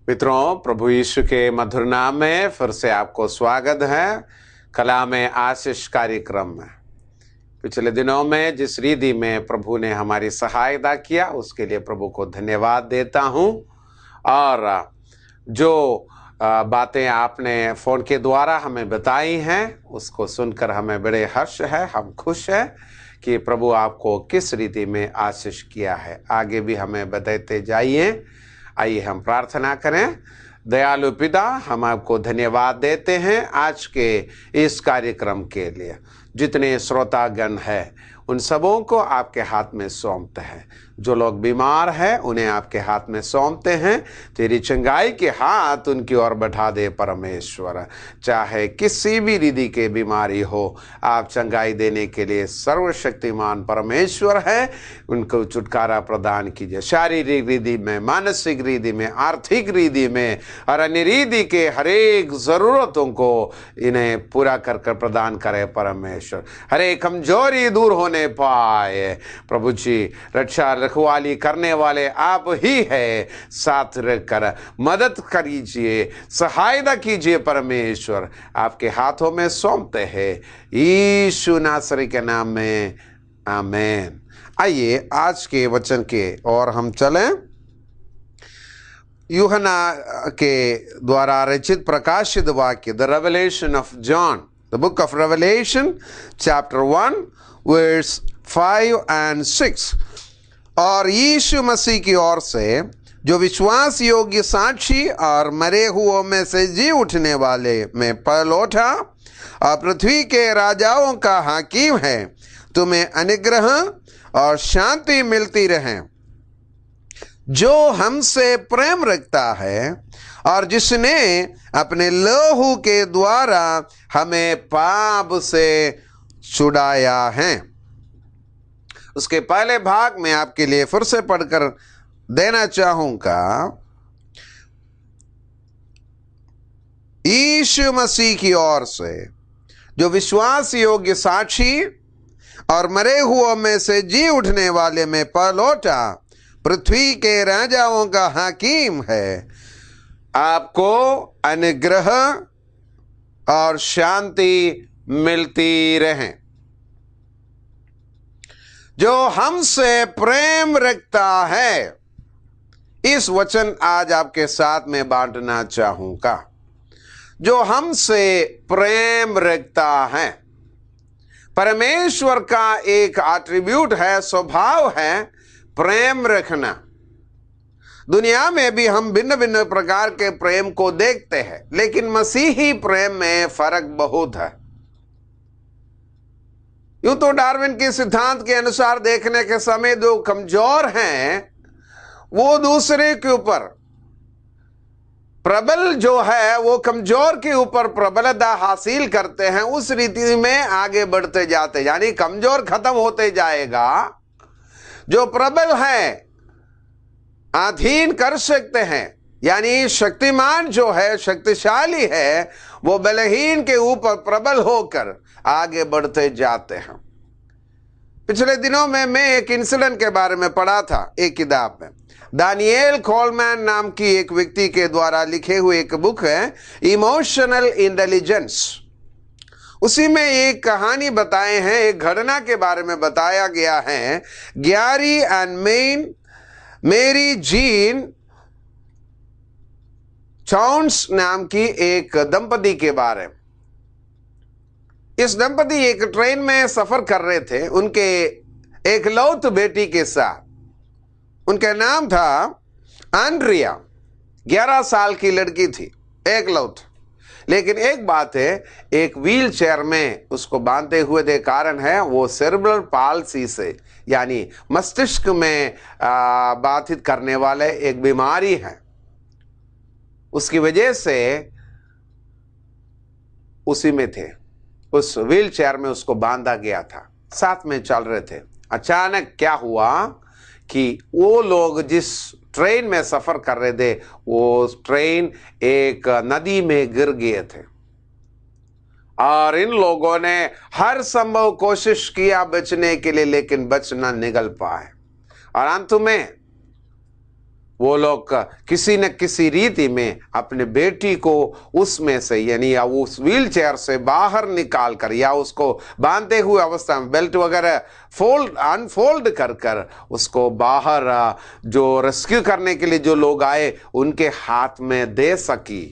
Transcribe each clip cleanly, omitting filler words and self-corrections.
मित्रों, प्रभु यीशु के मधुर नाम में फिर से आपको स्वागत है कला में आशीष कार्यक्रम में। पिछले दिनों में जिस रीति में प्रभु ने हमारी सहायता किया उसके लिए प्रभु को धन्यवाद देता हूं। और जो बातें आपने फ़ोन के द्वारा हमें बताई हैं उसको सुनकर हमें बड़े हर्ष है। हम खुश हैं कि प्रभु आपको किस रीति में आशीष किया है। आगे भी हमें बताते जाइए। आइए हम प्रार्थना करें। दयालु पिता, हम आपको धन्यवाद देते हैं आज के इस कार्यक्रम के लिए। जितने श्रोतागण हैं उन सबों को आपके हाथ में सौंपते हैं। जो लोग बीमार हैं उन्हें आपके हाथ में सौंपते हैं। तेरी चंगाई के हाथ उनकी ओर बढ़ा दे परमेश्वर। चाहे किसी भी रीति के बीमारी हो, आप चंगाई देने के लिए सर्वशक्तिमान परमेश्वर है। उनको छुटकारा प्रदान कीजिए। शारीरिक रीति में, मानसिक रीति में, आर्थिक रीति में और अन्य रीति के हरेक ज़रूरतों को इन्हें पूरा कर कर प्रदान करे परमेश्वर। हरेक कमजोरी दूर होने पाए। प्रभु जी, रक्षा रखवाली करने वाले आप ही है। साथ रहकर मदद करिए, सहायता कीजिए परमेश्वर। आपके हाथों में सौंपते हैं यीशु नासरी के नाम में, आमीन। आइए आज के वचन के और हम चलें। यूहन्ना के द्वारा रचित प्रकाशित वाक्य, the Revelation of John, the book of Revelation, chapter 1 verse 5 and 6। और यीशु मसीह की ओर से जो विश्वास योग्य साक्षी और मरे हुओं में से जी उठने वाले में पलौठा और पृथ्वी के राजाओं का हाकिम है, तुम्हें अनुग्रह और शांति मिलती रहे। जो हमसे प्रेम रखता है और जिसने अपने लहू के द्वारा हमें पाप से छुड़ाया है। उसके पहले भाग में आपके लिए फिर से पढ़कर देना चाहूंगा। यीशु मसीह की ओर से जो विश्वास योग्य साक्षी और मरे हुओं में से जी उठने वाले में पलौठा, पृथ्वी के राजाओं का हाकिम है, आपको अनुग्रह और शांति मिलती रहे। जो हमसे प्रेम रखता है, इस वचन आज आपके साथ में बांटना चाहूंगा। जो हमसे प्रेम रखता है, परमेश्वर का एक एट्रीब्यूट है, स्वभाव है प्रेम रखना। दुनिया में भी हम भिन्न भिन्न प्रकार के प्रेम को देखते हैं, लेकिन मसीही प्रेम में फर्क बहुत है। यूं तो डार्विन के सिद्धांत के अनुसार देखने के समय जो कमजोर हैं वो दूसरे के ऊपर, प्रबल जो है वो कमजोर के ऊपर प्रबलता हासिल करते हैं। उस रीति में आगे बढ़ते जाते, यानी कमजोर खत्म होते जाएगा, जो प्रबल है अधीन कर सकते हैं, यानी शक्तिमान जो है, शक्तिशाली है, वो बलहीन के ऊपर प्रबल होकर आगे बढ़ते जाते हैं। पिछले दिनों में मैं एक इंसिडेंट के बारे में पढ़ा था एक किताब में। दानियल कोलमैन नाम की एक व्यक्ति के द्वारा लिखे हुए एक बुक है, इमोशनल इंटेलिजेंस। उसी में एक कहानी बताए हैं, एक घटना के बारे में बताया गया है। गैरी एंड मेरी जीन चॉन्स नाम की एक दंपति के बारे में। इस दंपति एक ट्रेन में सफर कर रहे थे उनके एकलौत बेटी के साथ। उनका नाम था एंड्रिया। 11 साल की लड़की थी, एकलौत। लेकिन एक बात है, एक व्हील चेयर में उसको बांधे हुए दे कारण है वो सेरेब्रल पाल्सी से, यानी मस्तिष्क में बाधित करने वाले एक बीमारी है। उसकी वजह से उसी में थे, उस व्हील चेयर में उसको बांधा गया था, साथ में चल रहे थे। अचानक क्या हुआ कि वो लोग जिस ट्रेन में सफर कर रहे थे, वो ट्रेन एक नदी में गिर गए थे और इन लोगों ने हर संभव कोशिश किया बचने के लिए, लेकिन बच न निकल पाए। और अंत में वो लोग किसी न किसी रीति में अपने बेटी को उसमें से यानी या उस व्हील चेयर से बाहर निकाल कर या उसको बांधते हुए अवस्था में बेल्ट वगैरह अनफोल्ड कर कर उसको बाहर जो रेस्क्यू करने के लिए जो लोग आए उनके हाथ में दे सकी,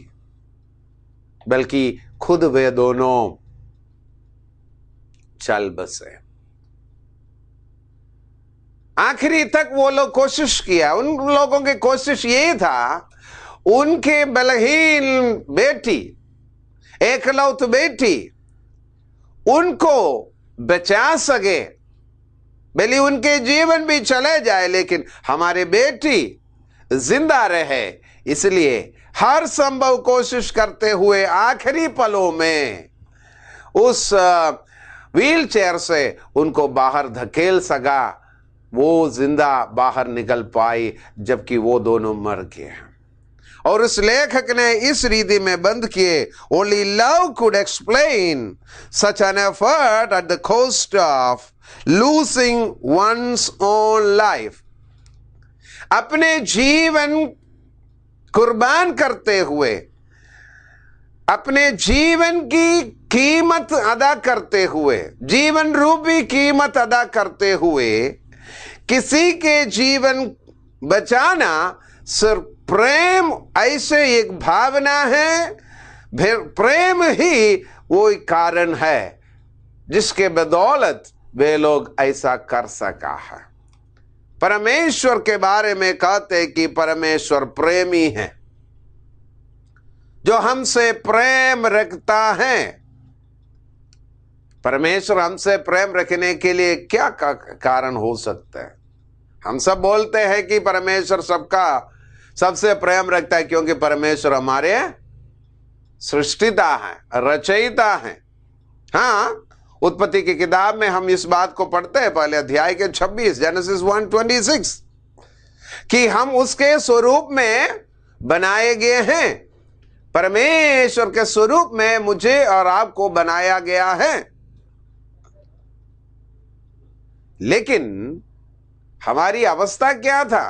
बल्कि खुद वे दोनों चल बसे। आखिरी तक वो लोग कोशिश किया। उन लोगों की कोशिश ये था, उनके बलहीन बेटी, एकलौत बेटी, उनको बचा सके, भले उनके जीवन भी चले जाए लेकिन हमारे बेटी जिंदा रहे। इसलिए हर संभव कोशिश करते हुए आखिरी पलों में उस व्हील चेयर से उनको बाहर धकेल सका, वो जिंदा बाहर निकल पाई, जबकि वो दोनों मर गए। और उस लेखक ने इस रीति में बंद किए, only love could explain such an effort at the cost of losing one's own life. अपने जीवन कुर्बान करते हुए, अपने जीवन की कीमत अदा करते हुए, जीवन रूपी कीमत अदा करते हुए किसी के जीवन बचाना सिर्फ प्रेम ऐसे एक भावना है, फिर प्रेम ही वो एक कारण है जिसके बदौलत वे लोग ऐसा कर सका है। परमेश्वर के बारे में कहते कि परमेश्वर प्रेमी है, जो हमसे प्रेम रखता है। परमेश्वर हमसे प्रेम रखने के लिए क्या कारण हो सकता है? हम सब बोलते हैं कि परमेश्वर सबसे प्रेम रखता है क्योंकि परमेश्वर हमारे सृष्टिता है, रचयिता है। हाँ, उत्पत्ति की किताब में हम इस बात को पढ़ते हैं, पहले अध्याय के 26 जेनेसिस 1:26 कि हम उसके स्वरूप में बनाए गए हैं। परमेश्वर के स्वरूप में मुझे और आपको बनाया गया है। लेकिन हमारी अवस्था क्या था?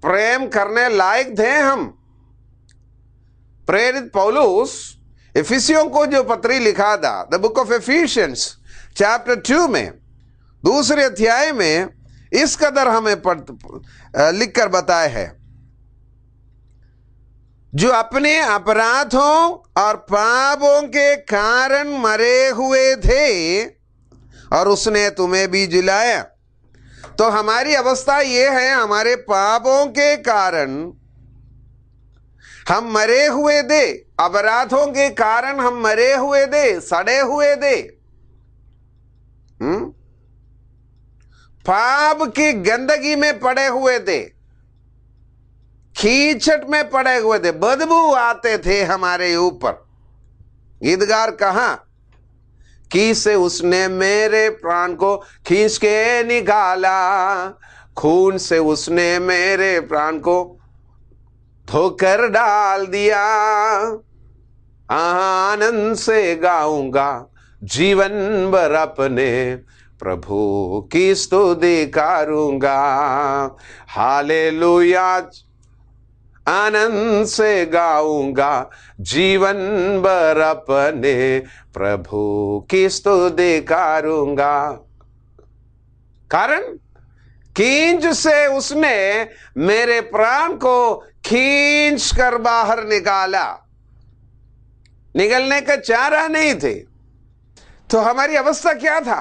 प्रेम करने लायक थे हम। प्रेरित पौलुस इफिसियों को जो पत्री लिखा था, the book of efficiency chapter 2 में, दूसरे अध्याय में इस कदर हमें लिखकर बताए है, जो अपने अपराधों और पापों के कारण मरे हुए थे और उसने तुम्हें भी जिलाया। तो हमारी अवस्था यह है, हमारे पापों के कारण हम मरे हुए थे, अपराधों के कारण हम मरे हुए थे, सड़े हुए थे, पाप की गंदगी में पड़े हुए थे, कीचड़ में पड़े हुए थे, बदबू आते थे हमारे ऊपर। गीतकार कहा कि से उसने मेरे प्राण को खींच के निकाला, खून से उसने मेरे प्राण को धोकर डाल दिया। आनंद से गाऊंगा जीवन भर अपने प्रभु की स्तुति करूंगा। हालेलुया, आनंद से गाऊंगा जीवन भर अपने प्रभु की स्तुति करूंगा। कारण खींच से उसने मेरे प्राण को खींच कर बाहर निकाला। निकलने का चारा नहीं थे। तो हमारी अवस्था क्या था?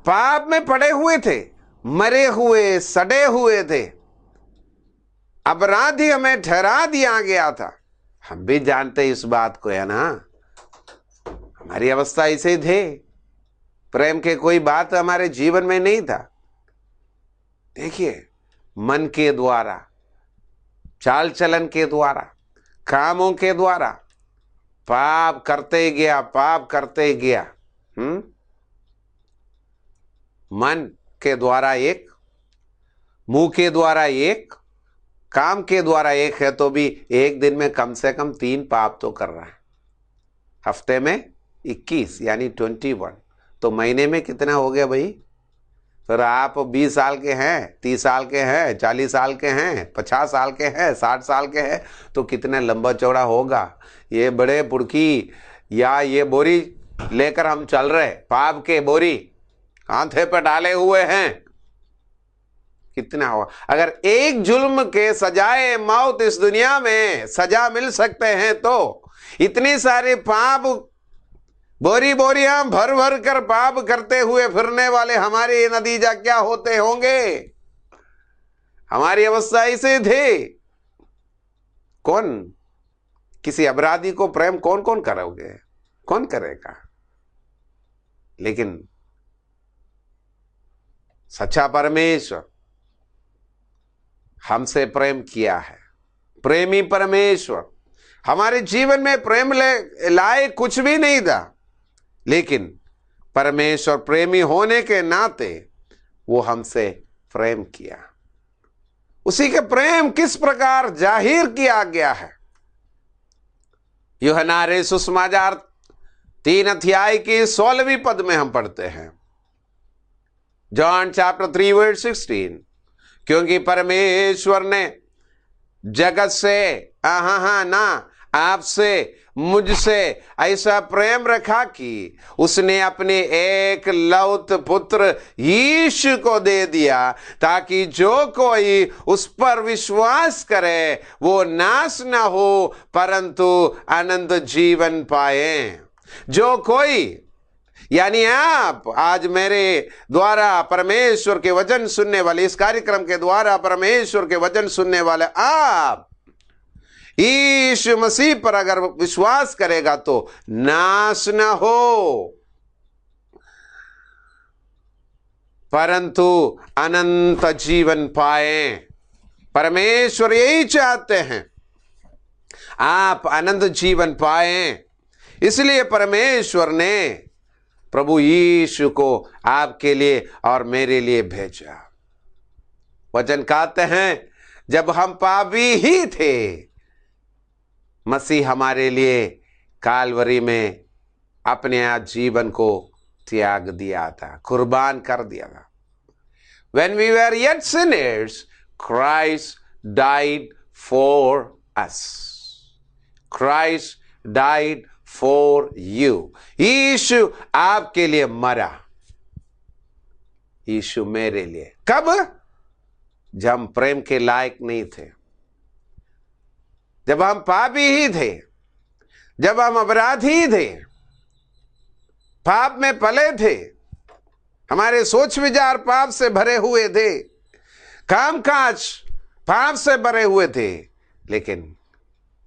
पाप में पड़े हुए थे, मरे हुए, सड़े हुए थे, अपराधी हमें ठहरा दिया गया था। हम भी जानते इस बात को, है ना? हमारी अवस्था ऐसे ही थे। प्रेम के कोई बात हमारे जीवन में नहीं था। देखिए, मन के द्वारा, चाल चलन के द्वारा, कामों के द्वारा पाप करते गया, पाप करते गया। मन के द्वारा एक, मुंह के द्वारा एक, काम के द्वारा एक है, तो भी एक दिन में कम से कम 3 पाप तो कर रहा है। हफ्ते में 21 यानी 21, तो महीने में कितना हो गया भाई? फिर आप 20 साल के हैं, 30 साल के हैं, 40 साल के हैं, 50 साल के हैं, 60 साल के हैं, तो कितना लंबा चौड़ा होगा। ये बड़े पुड़की या ये बोरी लेकर हम चल रहे, पाप के बोरी कांधे पर डाले हुए हैं, कितना होगा। अगर एक जुल्म के सजाए मौत इस दुनिया में सजा मिल सकते हैं, तो इतनी सारी पाप बोरी बोरियां भर भर कर पाप करते हुए फिरने वाले हमारे नतीजा क्या होते होंगे। हमारी अवस्था ऐसे थे। कौन किसी अपराधी को प्रेम कौन कौन करोगे, कौन करेगा। लेकिन सच्चा परमेश्वर हमसे प्रेम किया है। प्रेमी परमेश्वर हमारे जीवन में प्रेम लाए कुछ भी नहीं था, लेकिन परमेश्वर प्रेमी होने के नाते वो हमसे प्रेम किया। उसी के प्रेम किस प्रकार जाहिर किया गया है, यूहन्ना सुसमाचार 3 अध्याय की 16वीं पद में हम पढ़ते हैं, जॉन चैप्टर 3 वर्स 16, क्योंकि परमेश्वर ने जगत से ना आपसे मुझसे ऐसा प्रेम रखा कि उसने अपने एक लौत पुत्र यीशु को दे दिया, ताकि जो कोई उस पर विश्वास करे वो नाश ना हो परंतु अनंत जीवन पाए। जो कोई, यानी आप आज मेरे द्वारा परमेश्वर के वचन सुनने वाले, इस कार्यक्रम के द्वारा परमेश्वर के वचन सुनने वाले आप यीशु मसीह पर अगर विश्वास करेगा तो नाश न हो परंतु अनंत जीवन पाए। परमेश्वर यही चाहते हैं, आप अनंत जीवन पाए। इसलिए परमेश्वर ने प्रभु यीशु को आपके लिए और मेरे लिए भेजा। वचन कहते हैं, जब हम पापी ही थे, मसीह हमारे लिए कालवरी में अपने जीवन को त्याग दिया था, कुर्बान कर दिया था। When we were yet sinners, Christ died for us. Christ died for you. यीशु आपके लिए मरा, यीशु मेरे लिए। कब? जब हम प्रेम के लायक नहीं थे, जब हम पापी ही थे, जब हम अपराधी थे, पाप में पले थे, हमारे सोच विचार पाप से भरे हुए थे, कामकाज पाप से भरे हुए थे, लेकिन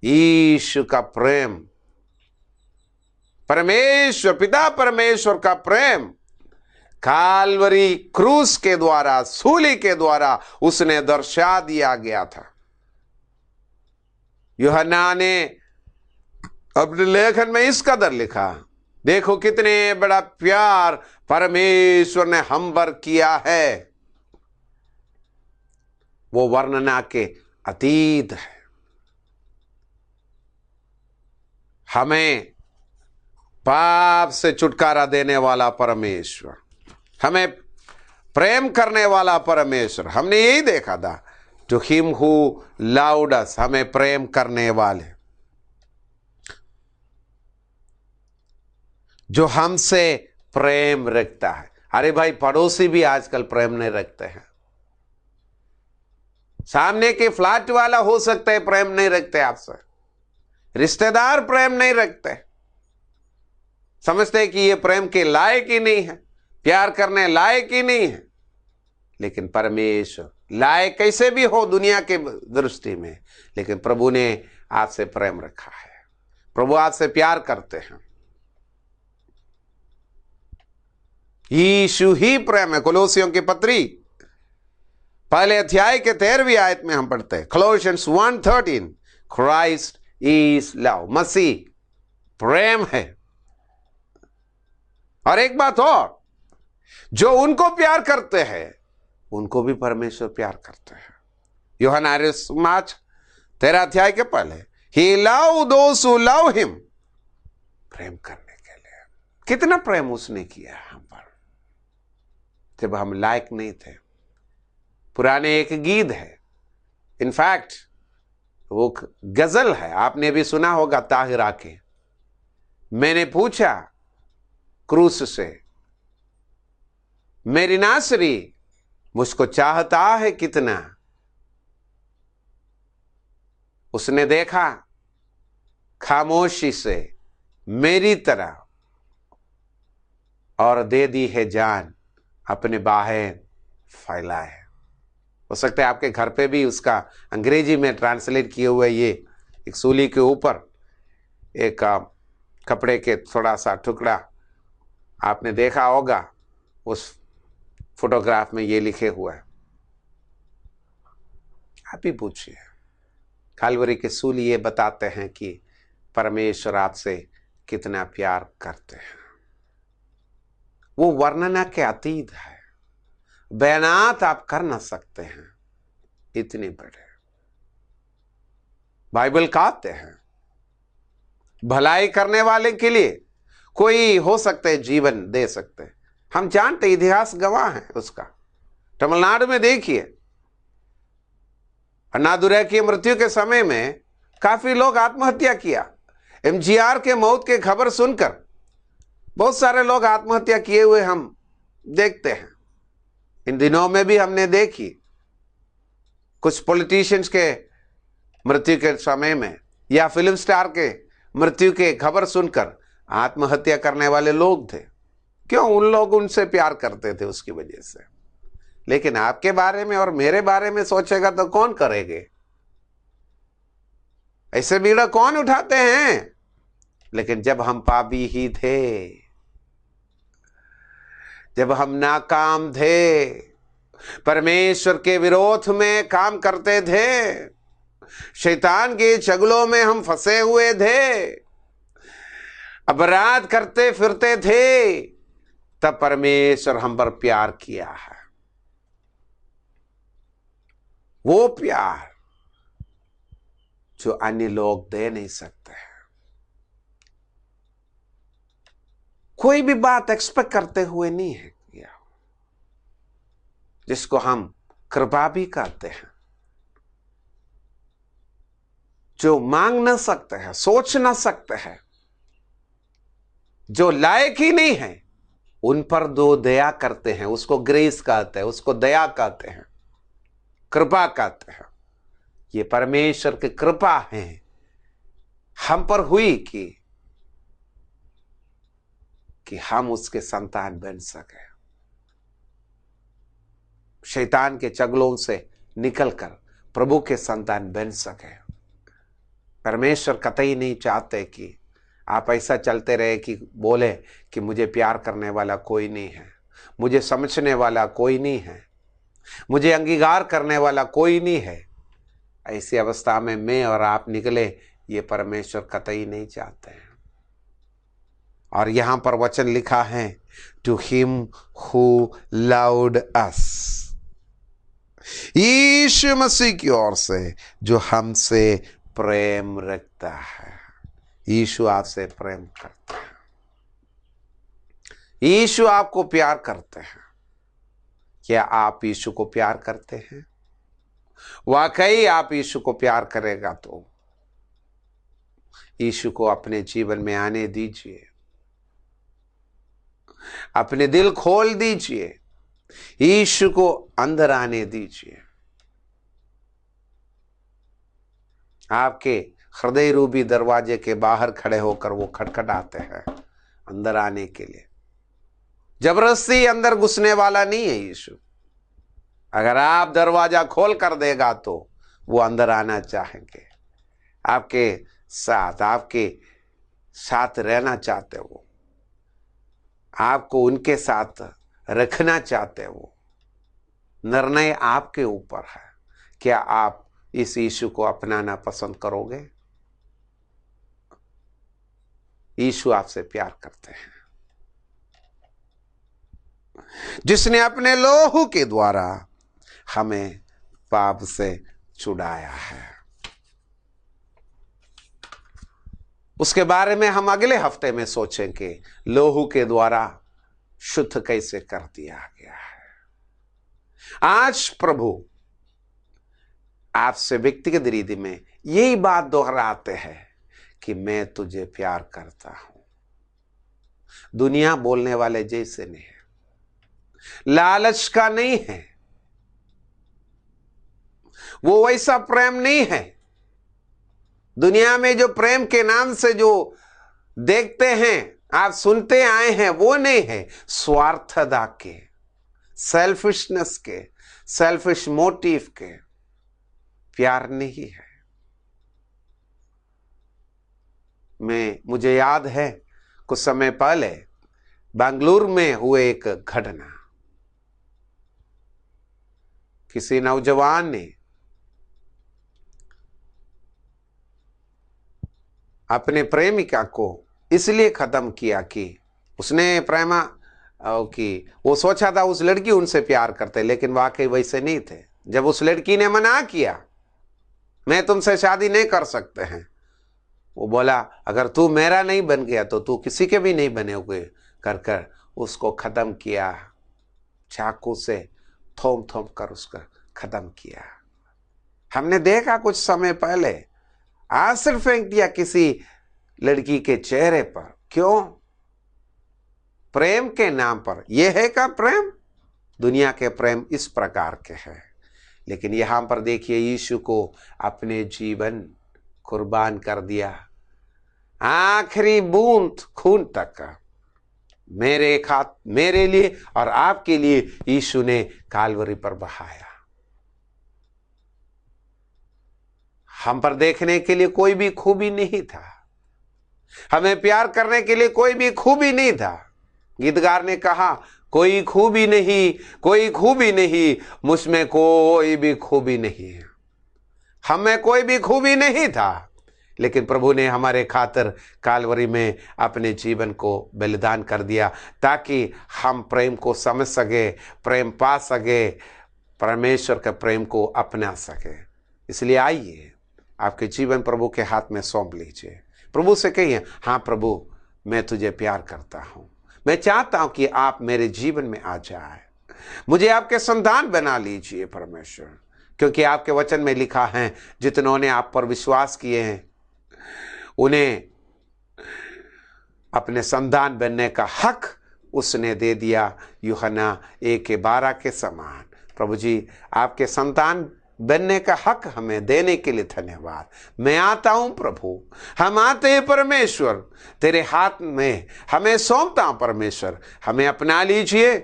यीशु का प्रेम, परमेश्वर पिता परमेश्वर का प्रेम कालवरी क्रूस के द्वारा, सूली के द्वारा उसने दर्शा दिया गया था। यूहन्ना ने अपने लेखन में इस कदर लिखा, देखो कितने बड़ा प्यार परमेश्वर ने हम पर किया है, वो वर्णना के अतीत है। हमें पाप से छुटकारा देने वाला परमेश्वर, हमें प्रेम करने वाला परमेश्वर, हमने यही देखा था, to him who loved us, हमें प्रेम करने वाले, जो हमसे प्रेम रखता है। अरे भाई, पड़ोसी भी आजकल प्रेम नहीं रखते हैं। सामने के फ्लैट वाला हो सकता है प्रेम नहीं रखते आपसे, रिश्तेदार प्रेम नहीं रखते, समझते हैं कि ये प्रेम के लायक ही नहीं है, प्यार करने लायक ही नहीं है। लेकिन परमेश्वर लायक कैसे भी हो दुनिया के दृष्टि में, लेकिन प्रभु ने आपसे प्रेम रखा है, प्रभु आपसे प्यार करते हैं। यीशु ही प्रेम है। कोलोसियों की पत्री पहले अध्याय के 13वीं आयत में हम पढ़ते हैं, Colossians 1:13, Christ is love, मसीह प्रेम है। और एक बात और, जो उनको प्यार करते हैं उनको भी परमेश्वर प्यार करते हैं। यूहन्ना 13 अध्याय के पहले, He loved those who love him, प्रेम करने के लिए। कितना प्रेम उसने किया हम पर, जब हम लायक नहीं थे। पुराने एक गीत है, इनफैक्ट वो गजल है, आपने भी सुना होगा ताहिरा के। मैंने पूछा क्रूस से, मेरी नासरी मुझको चाहता है कितना। उसने देखा खामोशी से मेरी तरह और दे दी है जान, अपने बाहें फैलाए। हो सकता है आपके घर पे भी उसका अंग्रेजी में ट्रांसलेट किए हुए ये एक सूली के ऊपर एक कपड़े के थोड़ा सा टुकड़ा आपने देखा होगा, उस फोटोग्राफ में ये लिखे हुआ है। आप ही पूछिए, काल्वरी के सूली ये बताते हैं कि परमेश्वर आपसे कितना प्यार करते हैं। वो वर्णना के अतीत है, बयानात आप कर ना सकते हैं, इतने बड़े। बाइबल कहते हैं भलाई करने वाले के लिए कोई हो सकते जीवन दे सकते। हम जानते, इतिहास गवाह है उसका। तमिलनाडु में देखिए, अन्नादुरै की मृत्यु के समय में काफी लोग आत्महत्या किया। एमजीआर के मौत के खबर सुनकर बहुत सारे लोग आत्महत्या किए हुए हम देखते हैं। इन दिनों में भी हमने देखी कुछ पॉलिटिशियंस के मृत्यु के समय में या फिल्म स्टार के मृत्यु के खबर सुनकर आत्महत्या करने वाले लोग थे। क्यों? उन लोग उनसे प्यार करते थे उसकी वजह से। लेकिन आपके बारे में और मेरे बारे में सोचेगा तो कौन करेंगे? ऐसे बीड़ा कौन उठाते हैं? लेकिन जब हम पापी ही थे, जब हम नाकाम थे, परमेश्वर के विरोध में काम करते थे, शैतान के चंगुलों में हम फंसे हुए थे, अपराध करते फिरते थे, तब परमेश्वर हम पर प्यार किया है। वो प्यार जो अन्य लोग दे नहीं सकते हैं। कोई भी बात एक्सपेक्ट करते हुए नहीं है किया, जिसको हम कृपा भी कहते हैं। जो मांग न सकते हैं, सोच न सकते हैं, जो लायक ही नहीं है, उन पर दो दया करते हैं, उसको ग्रेस कहते हैं, उसको दया कहते हैं, कृपा कहते हैं। ये परमेश्वर की कृपा है हम पर हुई कि हम उसके संतान बन सके, शैतान के चंगुलों से निकलकर प्रभु के संतान बन सके। परमेश्वर कतई नहीं चाहते कि आप ऐसा चलते रहे कि बोले कि मुझे प्यार करने वाला कोई नहीं है, मुझे समझने वाला कोई नहीं है, मुझे अंगीकार करने वाला कोई नहीं है। ऐसी अवस्था में मैं और आप निकले, ये परमेश्वर कतई नहीं चाहते हैं। और यहां पर वचन लिखा है, to him who loved us, यीशु मसीह की ओर से जो हमसे प्रेम रखता है। यीशु आपसे प्रेम करता है, यीशु आपको प्यार करते हैं। क्या आप यीशु को प्यार करते हैं? वाकई आप यीशु को प्यार करेगा तो यीशु को अपने जीवन में आने दीजिए, अपने दिल खोल दीजिए, यीशु को अंदर आने दीजिए। आपके हृदय रूपी दरवाजे के बाहर खड़े होकर वो खटखटाते हैं अंदर आने के लिए। जबरदस्ती अंदर घुसने वाला नहीं है यीशु। अगर आप दरवाजा खोल कर देगा तो वो अंदर आना चाहेंगे, आपके साथ रहना चाहते वो, आपको उनके साथ रखना चाहते वो। निर्णय आपके ऊपर है। क्या आप इस यीशु को अपनाना पसंद करोगे? यीशु आपसे प्यार करते हैं, जिसने अपने लोहू के द्वारा हमें पाप से छुड़ाया है। उसके बारे में हम अगले हफ्ते में सोचेंगे, लोहू के द्वारा शुद्ध कैसे कर दिया गया है। आज प्रभु आपसे व्यक्तिगत रीति में यही बात दोहराते हैं कि मैं तुझे प्यार करता हूं। दुनिया बोलने वाले जैसे नहीं है, लालच का नहीं है, वो वैसा प्रेम नहीं है। दुनिया में जो प्रेम के नाम से जो देखते हैं, आप सुनते आए हैं, वो नहीं है। स्वार्थता के, सेल्फिशनेस के, सेल्फिश मोटिव के प्यार नहीं है। मुझे याद है कुछ समय पहले बेंगलुरु में हुए एक घटना। किसी नौजवान ने अपने प्रेमिका को इसलिए खत्म किया कि उसने प्रेमा कि वो सोचा था उस लड़की उनसे प्यार करते, लेकिन वाकई वैसे नहीं थे। जब उस लड़की ने मना किया, मैं तुमसे शादी नहीं कर सकते हैं, वो बोला अगर तू मेरा नहीं बन गया तो तू किसी के भी नहीं बनेगे, कर कर उसको खत्म किया। चाकू से थोम थोम कर उसका खत्म किया। हमने देखा कुछ समय पहले आंसर फेंक दिया किसी लड़की के चेहरे पर। क्यों? प्रेम के नाम पर। यह है का प्रेम? दुनिया के प्रेम इस प्रकार के हैं, लेकिन यहां पर देखिए यीशु को अपने जीवन कुर्बान कर दिया, आखिरी बूंद खून तक मेरे लिए और आपके लिए यीशु ने कालवरी पर बहाया। हम पर देखने के लिए कोई भी खूबी नहीं था, हमें प्यार करने के लिए कोई भी खूबी नहीं था। गीतकार ने कहा कोई खूबी नहीं, कोई खूबी नहीं, मुझमें कोई भी खूबी नहीं है। हमें कोई भी खूबी नहीं था, लेकिन प्रभु ने हमारे खातिर कालवरी में अपने जीवन को बलिदान कर दिया ताकि हम प्रेम को समझ सके, प्रेम पा सके, परमेश्वर के प्रेम को अपना सके। इसलिए आइए आपके जीवन प्रभु के हाथ में सौंप लीजिए। प्रभु से कहिए, हाँ प्रभु मैं तुझे प्यार करता हूं, मैं चाहता हूं कि आप मेरे जीवन में आ जाए, मुझे आपके संतान बना लीजिए परमेश्वर, क्योंकि आपके वचन में लिखा है जितनों ने आप पर विश्वास किए हैं उन्हें अपने संतान बनने का हक उसने दे दिया, यूहन्ना 1:12 के समान। प्रभु जी आपके संतान बनने का हक हमें देने के लिए धन्यवाद। मैं आता हूं प्रभु, हम आते हैं परमेश्वर, तेरे हाथ में हमें सौंपता हूं परमेश्वर, हमें अपना लीजिए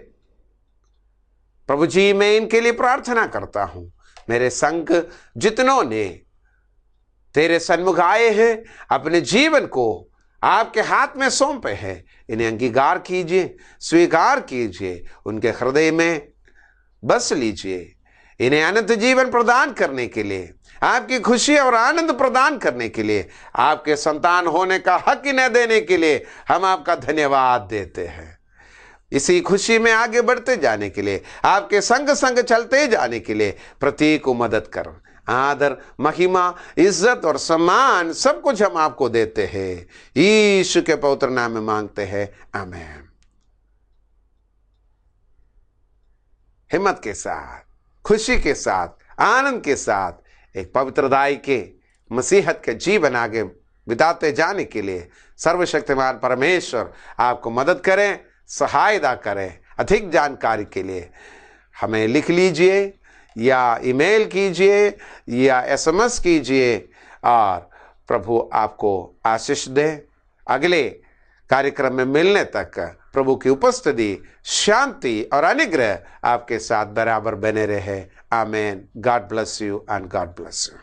प्रभु जी। मैं इनके लिए प्रार्थना करता हूं, मेरे संग जितनों ने तेरे सन्मुख आए हैं, अपने जीवन को आपके हाथ में सौंपे हैं, इन्हें अंगीकार कीजिए, स्वीकार कीजिए, उनके हृदय में बस लीजिए। इन्हें अनंत जीवन प्रदान करने के लिए, आपकी खुशी और आनंद प्रदान करने के लिए, आपके संतान होने का हक इन्हें देने के लिए हम आपका धन्यवाद देते हैं। इसी खुशी में आगे बढ़ते जाने के लिए, आपके संग संग चलते जाने के लिए प्रत्येक को मदद करो। आदर, महिमा, इज्जत और सम्मान सब कुछ हम आपको देते हैं, यीशु के पवित्र नाम में मांगते हैं, आमीन। हिम्मत के साथ, खुशी के साथ, आनंद के साथ एक पवित्रदाई के मसीहत के जीवन आगे बिताते जाने के लिए सर्वशक्तिमान परमेश्वर आपको मदद करें, सहायता करें। अधिक जानकारी के लिए हमें लिख लीजिए या ईमेल कीजिए या SMS कीजिए और प्रभु आपको आशीष दे। अगले कार्यक्रम में मिलने तक प्रभु की उपस्थिति, शांति और अनुग्रह आपके साथ बराबर बने रहे। आमीन। God bless you and God bless you.